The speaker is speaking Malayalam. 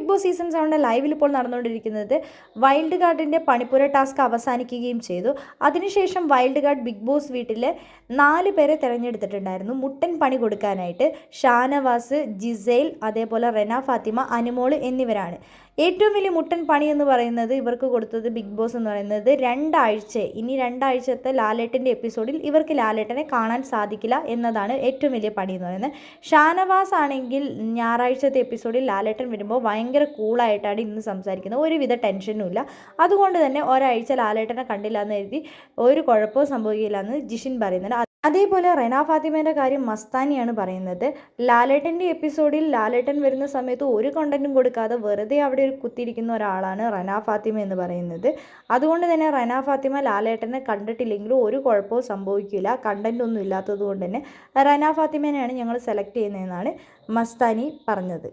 ബിഗ് ബോസ് സീസൺ 7 ലൈവിൽ ഇപ്പോൾ നടന്നുകൊണ്ടിരിക്കുന്നത് വൈൽഡ് കാർഡിൻ്റെ പണിപ്പുര ടാസ്ക് അവസാനിക്കുകയും ചെയ്തു. അതിനുശേഷം വൈൽഡ് കാർഡ് ബിഗ് ബോസ് വീട്ടിൽ 4 പേരെ തിരഞ്ഞെടുത്തിട്ടുണ്ടായിരുന്നു മുട്ടൻ പണി കൊടുക്കാനായിട്ട്. ഷാനവാസ്, ജിസേൽ, അതേപോലെ റെന ഫാത്തിമ, അനുമോൾ എന്നിവരാണ്. ഏറ്റവും വലിയ മുട്ടൻ പണി എന്ന് പറയുന്നത് ഇവർക്ക് കൊടുത്തത് ബിഗ് ബോസ് എന്ന് പറയുന്നത് ഇനി രണ്ടാഴ്ചത്തെ ലാലേട്ടൻ്റെ എപ്പിസോഡിൽ ഇവർക്ക് ലാലേട്ടനെ കാണാൻ സാധിക്കില്ല എന്നതാണ് ഏറ്റവും വലിയ പണി എന്ന് പറയുന്നത്. ഷാനവാസ് ആണെങ്കിൽ ഞായറാഴ്ചത്തെ എപ്പിസോഡിൽ ലാലേട്ടൻ വരുമ്പോൾ ഭയങ്കര കൂളായിട്ടാണ് ഇന്ന് സംസാരിക്കുന്നത്, ഒരുവിധ ടെൻഷനും ഇല്ല. അതുകൊണ്ട് തന്നെ ഒരാഴ്ച ലാലേട്ടനെ കണ്ടില്ല എന്ന് കരുതി ഒരു കുഴപ്പവും സംഭവിക്കില്ല എന്ന് ജിഷിൻ പറയുന്നുണ്ട്. അതേപോലെ റെന ഫാത്തിമേൻ്റെ കാര്യം മസ്താനിയാണ് പറയുന്നത്. ലാലേട്ടൻ്റെ എപ്പിസോഡിൽ ലാലേട്ടൻ വരുന്ന സമയത്ത് ഒരു കണ്ടൻറ്റും കൊടുക്കാതെ വെറുതെ അവിടെ ഒരു കുത്തിയിരിക്കുന്ന ഒരാളാണ് റെന ഫാത്തിമ എന്ന് പറയുന്നത്. അതുകൊണ്ട് തന്നെ റെന ഫാത്തിമ ലാലേട്ടനെ കണ്ടിട്ടില്ലെങ്കിലും ഒരു കുഴപ്പവും സംഭവിക്കില്ല, കണ്ടൻ്റ് ഒന്നും ഇല്ലാത്തത് കൊണ്ട് തന്നെ റെന ഫാത്തിമേനെയാണ് ഞങ്ങൾ സെലക്ട് ചെയ്യുന്നതെന്നാണ് മസ്താനി പറഞ്ഞത്.